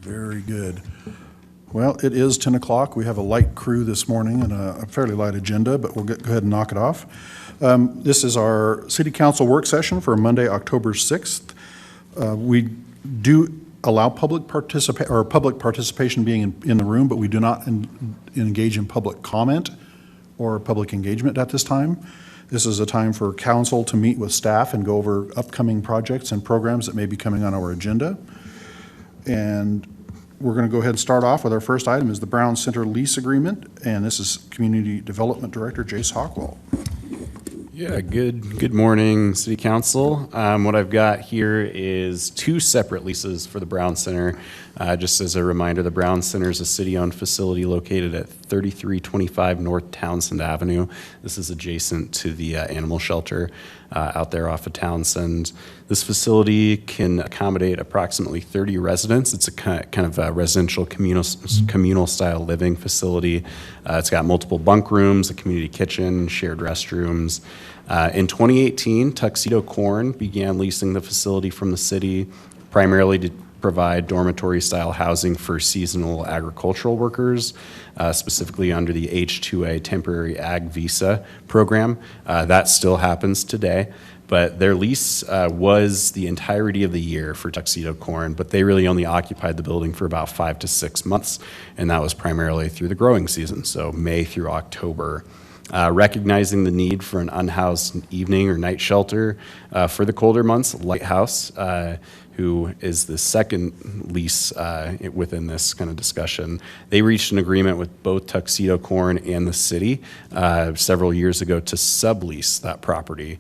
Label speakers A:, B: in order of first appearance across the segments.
A: Very good. Well, it is 10 o'clock. We have a light crew this morning and a fairly light agenda, but we'll go ahead and knock it off. This is our City Council work session for Monday, October 6th. We do allow public participation being in the room, but we do not engage in public comment or public engagement at this time. This is a time for council to meet with staff and go over upcoming projects and programs that may be coming on our agenda. And we're going to go ahead and start off with our first item is the Brown Center lease agreement, and this is Community Development Director Jace Hockwell.
B: Yeah, good morning, City Council. What I've got here is two separate leases for the Brown Center. Just as a reminder, the Brown Center is a city-owned facility located at 3325 North Townsend Avenue. This is adjacent to the animal shelter out there off of Townsend. This facility can accommodate approximately 30 residents. It's a kind of a residential communal style living facility. It's got multiple bunk rooms, a community kitchen, shared restrooms. In 2018, Tuxedo Corn began leasing the facility from the city, primarily to provide dormitory-style housing for seasonal agricultural workers, specifically under the H-2A temporary ag visa program. That still happens today, but their lease was the entirety of the year for Tuxedo Corn, but they really only occupied the building for about 5 to 6 months, and that was primarily through the growing season, so May through October. Recognizing the need for an unhoused evening or night shelter for the colder months, Lighthouse, who is the second lease within this kind of discussion, they reached an agreement with both Tuxedo Corn and the city several years ago to sublease that property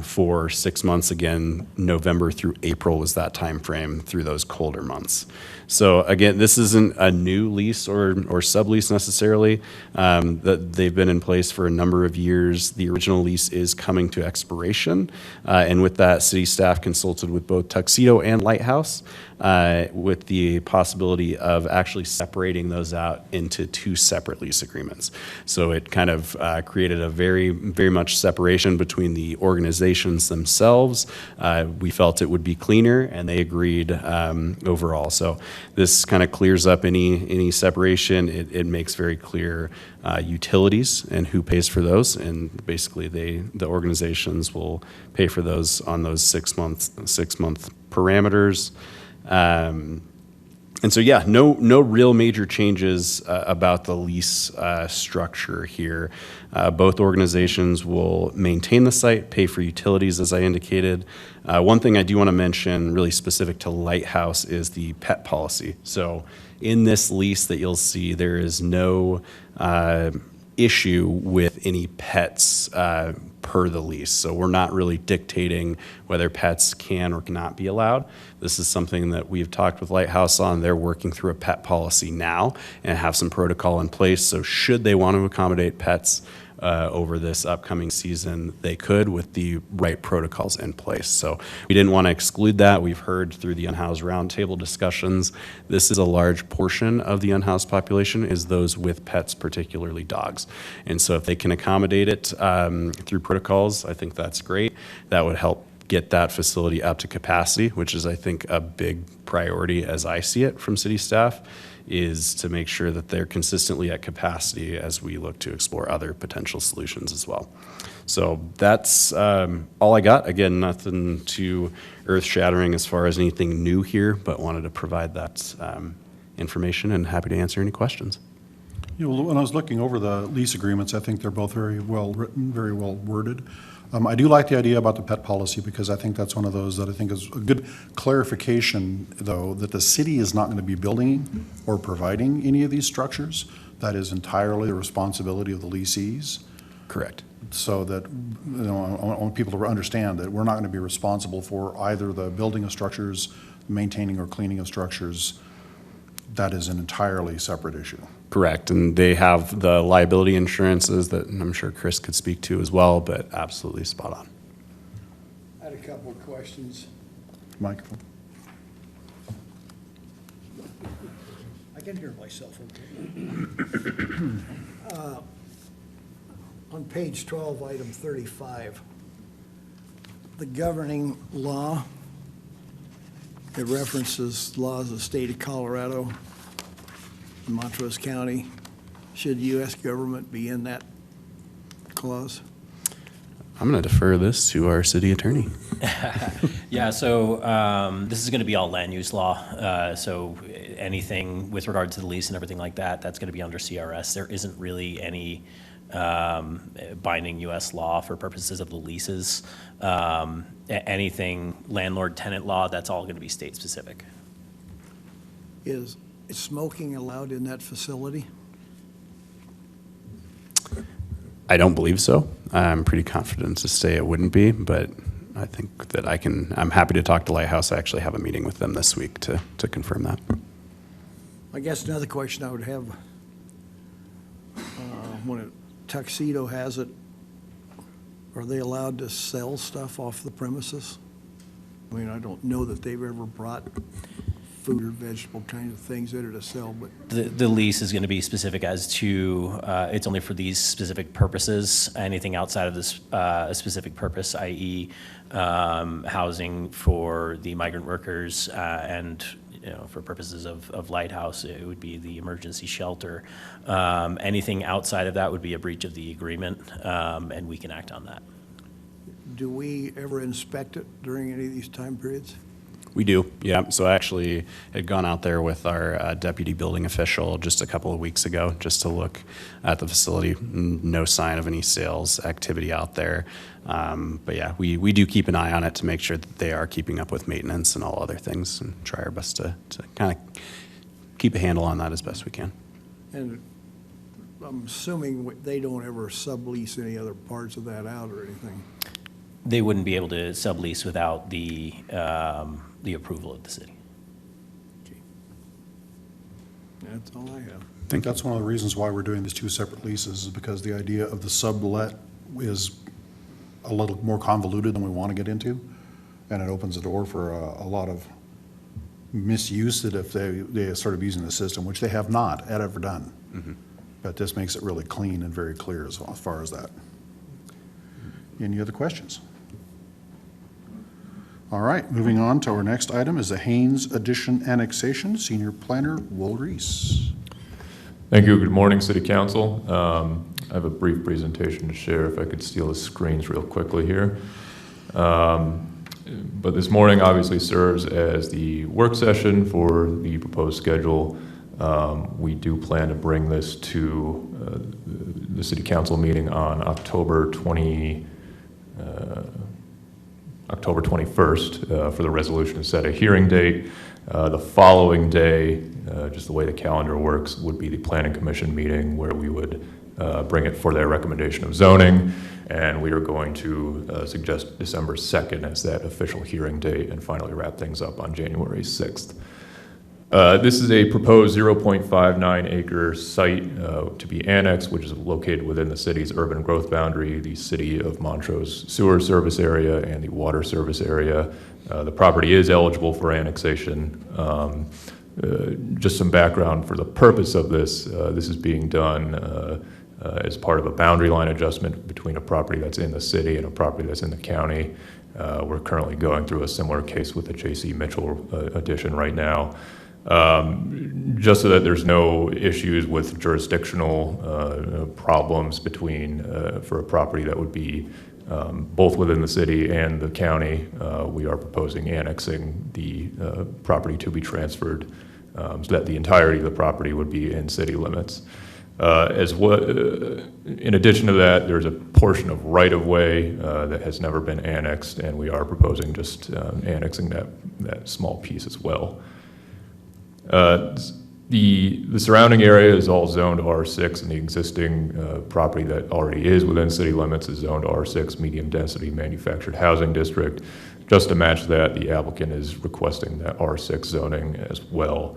B: for 6 months. Again, November through April was that time frame through those colder months. So again, this isn't a new lease or sublease necessarily. That they've been in place for a number of years. The original lease is coming to expiration, and with that, city staff consulted with both Tuxedo and Lighthouse with the possibility of actually separating those out into two separate lease agreements. So it kind of created a very much separation between the organizations themselves. We felt it would be cleaner, and they agreed overall. So this kind of clears up any separation. It makes very clear utilities and who pays for those, and basically the organizations will pay for those on those 6 month parameters. And so, yeah, no real major changes about the lease structure here. Both organizations will maintain the site, pay for utilities, as I indicated. One thing I do want to mention, really specific to Lighthouse, is the pet policy. So in this lease that you'll see, there is no issue with any pets per the lease. So we're not really dictating whether pets can or cannot be allowed. This is something that we've talked with Lighthouse on. They're working through a pet policy now and have some protocol in place. So should they want to accommodate pets over this upcoming season, they could with the right protocols in place. So we didn't want to exclude that. We've heard through the unhoused roundtable discussions, this is a large portion of the unhoused population is those with pets, particularly dogs. And so if they can accommodate it through protocols, I think that's great. That would help get that facility up to capacity, which is, I think, a big priority as I see it from city staff, is to make sure that they're consistently at capacity as we look to explore other potential solutions as well. So that's all I got. Again, nothing too earth-shattering as far as anything new here, but wanted to provide that information and happy to answer any questions.
A: You know, when I was looking over the lease agreements, I think they're both very well written, very well worded. I do like the idea about the pet policy because I think that's one of those that I think is a good clarification, though, that the city is not going to be building or providing any of these structures. That is entirely the responsibility of the lessees.
B: Correct.
A: So that, you know, I want people to understand that we're not going to be responsible for either the building of structures, maintaining or cleaning of structures. That is an entirely separate issue.
B: Correct, and they have the liability insurances that I'm sure Chris could speak to as well, but absolutely spot on.
C: I had a couple of questions.
A: Microphone.
C: I can hear myself okay. On page 12, item 35, the governing law It references laws of the state of Colorado, Montrose County. Should U.S. government be in that clause?
B: I'm going to defer this to our city attorney.
D: Yeah, so this is going to be all land use law. So anything with regard to the lease and everything like that, that's going to be under CRS. There isn't really any binding U.S. law for purposes of the leases. Anything landlord-tenant law, that's all going to be state-specific.
C: Is smoking allowed in that facility?
B: I don't believe so. I'm pretty confident to say it wouldn't be, but I think that I'm happy to talk to Lighthouse. I actually have a meeting with them this week to confirm that.
C: I guess another question I would have, when a Tuxedo has it, are they allowed to sell stuff off the premises? I mean, I don't know that they've ever brought food or vegetable kind of things that are to sell, but
D: The lease is going to be specific as to, it's only for these specific purposes. Anything outside of this specific purpose, i.e. Housing for the migrant workers and, for purposes of Lighthouse, it would be the emergency shelter. Anything outside of that would be a breach of the agreement, and we can act on that.
C: do we ever inspect it during any of these time periods?
B: We do, yeah. So I actually had gone out there with our deputy building official just a couple of weeks ago just to look at the facility. No sign of any sales activity out there. But yeah, we do keep an eye on it to make sure that they are keeping up with maintenance and all other things and try our best to kind of keep a handle on that as best we can.
C: And I'm assuming they don't ever sublease any other parts of that out or anything.
D: They wouldn't be able to sublease without the approval of the city.
C: Okay. That's all I have.
A: I think that's one of the reasons why we're doing these two separate leases, is because the idea of the sublet is a little more convoluted than we want to get into, and it opens the door for a lot of misuse that if they started using the system, which they have not ever done.
B: Mm-hmm.
A: But this makes it really clean and very clear as far as that. Any other questions? All right, moving on to our next item is the Haynes Addition Annexation. Senior Planner Will Reese.
E: Thank you. Good morning, City Council. I have a brief presentation to share if I could steal the screens real quickly here. But this morning obviously serves as the work session for the proposed schedule. We do plan to bring this to the City Council meeting on October 21st for the resolution to set a hearing date. The following day, just the way the calendar works, would be the Planning Commission meeting where we would bring it for their recommendation of zoning, and we are going to suggest December 2nd as that official hearing date and finally wrap things up on January 6th. This is a proposed 0.59 acre site to be annexed, which is located within the city's urban growth boundary, the City of Montrose sewer service area and the water service area. The property is eligible for annexation. Just some background for the purpose of this. This is being done as part of a boundary line adjustment between a property that's in the city and a property that's in the county. We're currently going through a similar case with the J.C. Mitchell addition right now. Just so that there's no issues with jurisdictional problems between, for a property that would be both within the city and the county, we are proposing annexing the property to be transferred so that the entirety of the property would be in city limits. In addition to that, there's a portion of right-of-way that has never been annexed, and we are proposing just annexing that small piece as well. The surrounding area is all zoned R6, and the existing property that already is within city limits is zoned R6, medium density manufactured housing district. Just to match that, the applicant is requesting that R6 zoning as well.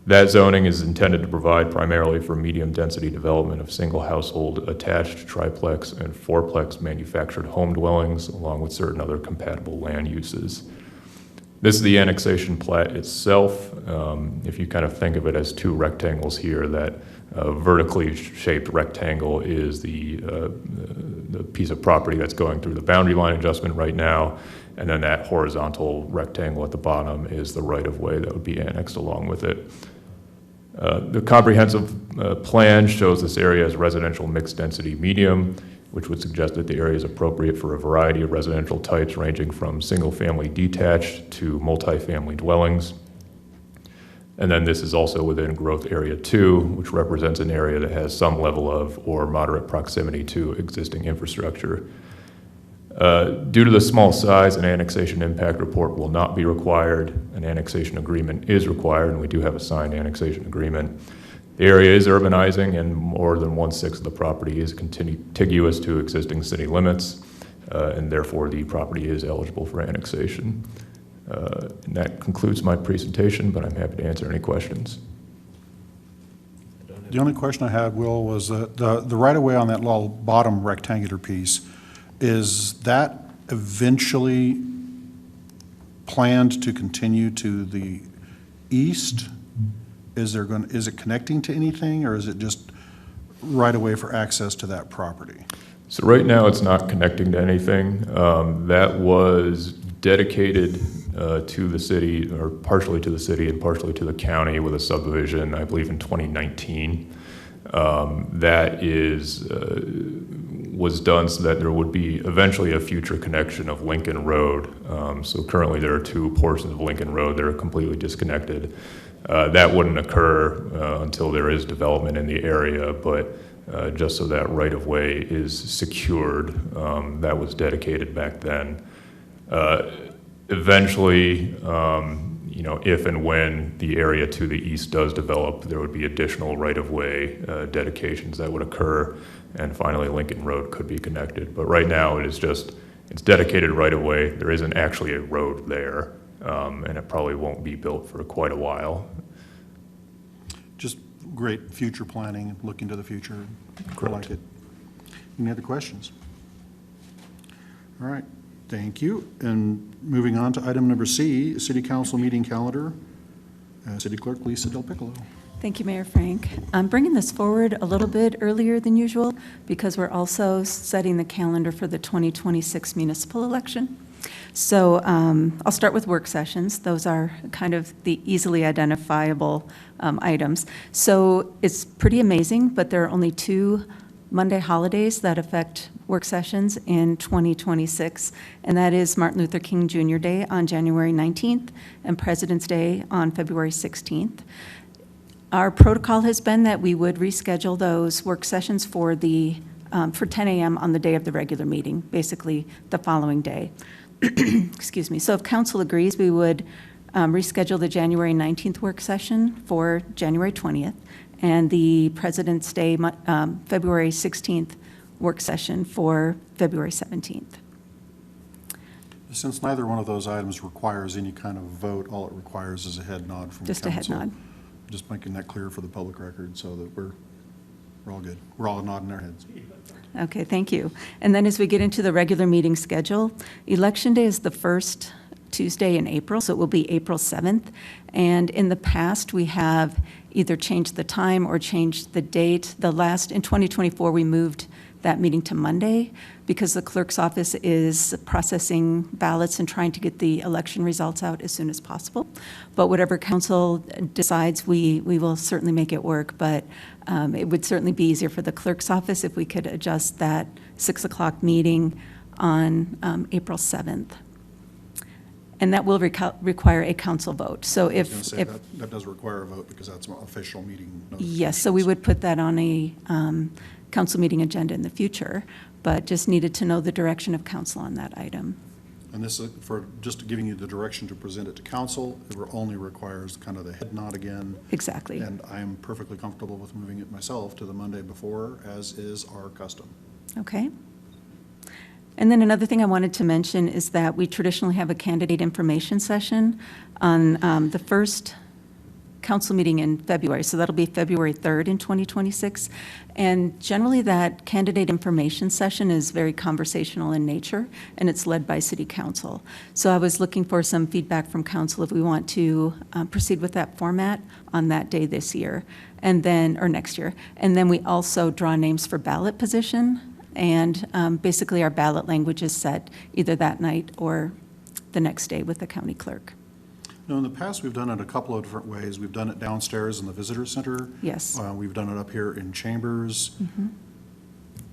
E: That zoning is intended to provide primarily for medium density development of single household attached triplex and fourplex manufactured home dwellings, along with certain other compatible land uses. This is the annexation plat itself. If you kind of think of it as two rectangles here that vertically shaped rectangle is the piece of property that's going through the boundary line adjustment right now, and then that horizontal rectangle at the bottom is the right-of-way that would be annexed along with it. The comprehensive plan shows this area as residential mixed-density medium, which would suggest that the area is appropriate for a variety of residential types ranging from single-family detached to multifamily dwellings. And then this is also within Growth Area 2, which represents an area that has some level of or moderate proximity to existing infrastructure. Due to the small size, an annexation impact report will not be required. An annexation agreement is required, and we do have a signed annexation agreement. The area is urbanizing, and more than 1/6 of the property is contiguous to existing city limits, and therefore the property is eligible for annexation. And that concludes my presentation, but I'm happy to answer any questions.
A: The only question I had, Will, was that the right-of-way on that little bottom rectangular piece, is that eventually planned to continue to the east? Is it connecting to anything, or is it just right-of-way for access to that property?
E: So right now, it's not connecting to anything. That was dedicated to the city, or partially to the city and partially to the county with a subdivision, I believe, in 2019. That was done so that there would be eventually a future connection of Lincoln Road. So currently there are two portions of Lincoln Road that are completely disconnected. That wouldn't occur until there is development in the area, but just so that right-of-way is secured, that was dedicated back then. Eventually, if and when the area to the east does develop, there would be additional right-of-way dedications that would occur, and finally Lincoln Road could be connected. But right now, it's dedicated right-of-way. There isn't actually a road there, and it probably won't be built for quite a while.
A: Just great future planning, looking to the future. I
E: Correct.
A: like it. Any other questions? All right, thank you. And moving on to item number C, City Council meeting calendar. City Clerk Lisa Del Piccolo.
F: Thank you, Mayor Frank. I'm bringing this forward a little bit earlier than usual because we're also setting the calendar for the 2026 municipal election. So I'll start with work sessions. Those are kind of the easily identifiable items. So it's pretty amazing, but there are only 2 Monday holidays that affect work sessions in 2026, and that is Martin Luther King Jr. Day on January 19th and President's Day on February 16th. Our protocol has been that we would reschedule those work sessions for 10 a.m. on the day of the regular meeting, basically the following day. Excuse me. So if council agrees, we would reschedule the January 19th work session for January 20th and the President's Day, February 16th work session for February 17th.
A: Since neither one of those items requires any kind of vote, all it requires is a head nod from the
F: Just a head
A: council.
F: nod.
A: Just making that clear for the public record so that we're all good. We're all nodding our heads.
F: Okay, thank you. And then as we get into the regular meeting schedule, Election Day is the first Tuesday in April, so it will be April 7th. And in the past, we have either changed the time or changed the date. In 2024, we moved that meeting to Monday because the clerk's office is processing ballots and trying to get the election results out as soon as possible. But whatever council decides, we will certainly make it work. But it would certainly be easier for the clerk's office if we could adjust that 6 o'clock meeting on April 7th. And that will require a council vote. So
A: I was
F: if,
A: going to say, that does require a vote because that's an official meeting notification.
F: yes, so we would put that on a council meeting agenda in the future, but just needed to know the direction of council on that item.
A: And this is for just giving you the direction to present it to council. It only requires kind of the head nod again.
F: Exactly.
A: And I am perfectly comfortable with moving it myself to the Monday before, as is our custom.
F: Okay. And then another thing I wanted to mention is that we traditionally have a candidate information session on the first council meeting in February, so that'll be February 3rd in 2026. And generally, that candidate information session is very conversational in nature, and it's led by city council. So I was looking for some feedback from council if we want to proceed with that format on that day this year, and then, or next year. And then we also draw names for ballot position, and basically our ballot language is set either that night or the next day with the county clerk.
A: Now, in the past, we've done it a couple of different ways. We've done it downstairs in the visitor center.
F: Yes.
A: We've done it up here in chambers.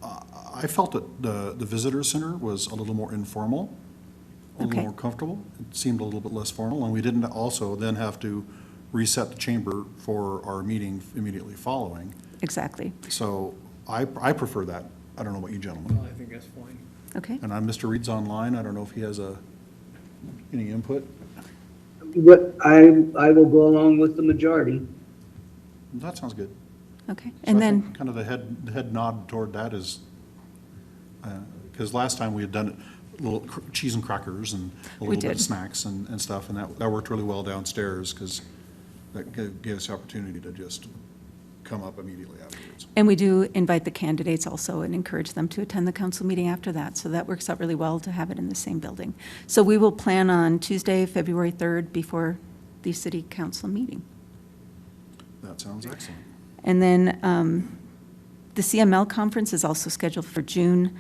A: I felt that the visitor center was a little more informal, a little
F: Okay.
A: more comfortable. It seemed a little bit less formal, and we didn't also then have to reset the chamber for our meeting immediately following.
F: Exactly.
A: So I prefer that. I don't know about you gentlemen.
C: I think that's fine.
F: Okay.
A: And Mr. Reed's online. I don't know if he has any input.
G: What, I will go along with the majority.
A: That sounds good.
F: Okay.
A: So
F: And
A: I
F: then,
A: think kind of the head nod toward that is, because last time we had done it, little cheese and crackers and a
F: We
A: little bit of
F: did.
A: snacks and stuff, and that worked really well downstairs, because that gave us the opportunity to just come up immediately afterwards.
F: and we do invite the candidates also and encourage them to attend the council meeting after that. So that works out really well to have it in the same building. So we will plan on Tuesday, February 3rd, before the city council meeting.
A: That sounds excellent.
F: And then the CML conference is also scheduled for June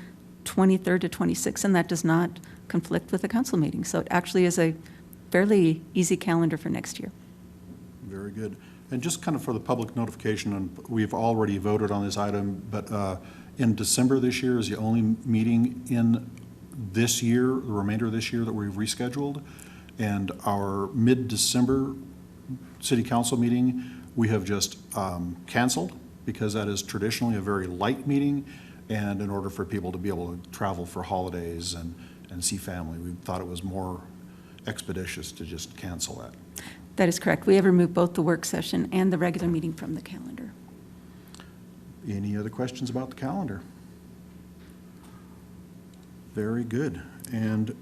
F: 23rd to 26th, and that does not conflict with the council meeting. So it actually is a fairly easy calendar for next year.
A: Very good. And just kind of for the public notification, and we've already voted on this item, but in December this year is the only meeting in this year, the remainder of this year, that we've rescheduled. And our mid-December city council meeting, we have just canceled, because that is traditionally a very light meeting. And in order for people to be able to travel for holidays and see family, we thought it was more expeditious to just cancel that.
F: That is correct. We have removed both the work session and the regular meeting from the calendar.
A: Any other questions about the calendar? Very good. And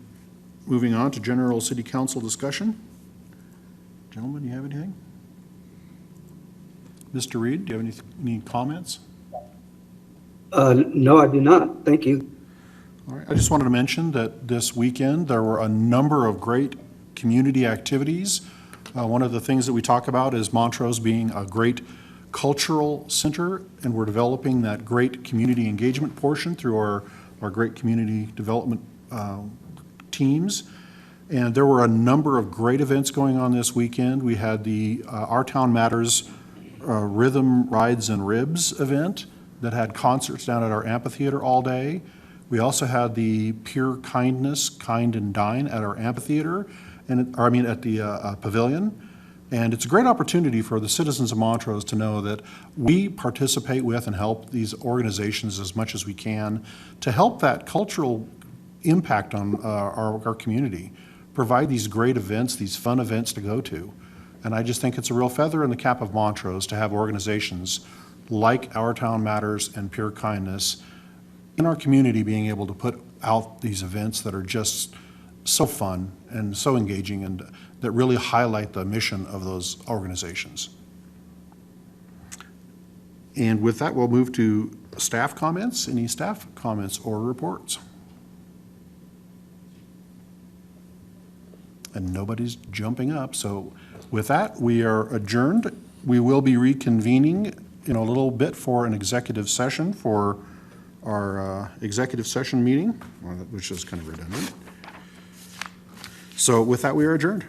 A: moving on to general city council discussion. Gentlemen, you have anything? Mr. Reed, do you have any comments?
G: No, I do not. Thank you.
A: All right, I just wanted to mention that this weekend, there were a number of great community activities. One of the things that we talk about is Montrose being a great cultural center, and we're developing that great community engagement portion through our great community development teams. And there were a number of great events going on this weekend. We had the Our Town Matters Rhythm, Rides, and Ribs event that had concerts down at our amphitheater all day. We also had the Pure Kindness, Kind and Dine at our amphitheater, at the pavilion. And it's a great opportunity for the citizens of Montrose to know that we participate with and help these organizations as much as we can to help that cultural impact on our community, provide these great events, these fun events to go to. And I just think it's a real feather in the cap of Montrose to have organizations like Our Town Matters and Pure Kindness in our community being able to put out these events that are just so fun and so engaging and that really highlight the mission of those organizations. And with that, we'll move to staff comments. Any staff comments or reports? And nobody's jumping up. So with that, we are adjourned. We will be reconvening in a little bit for an executive session for our executive session meeting, which is kind of redundant. So with that, we are adjourned.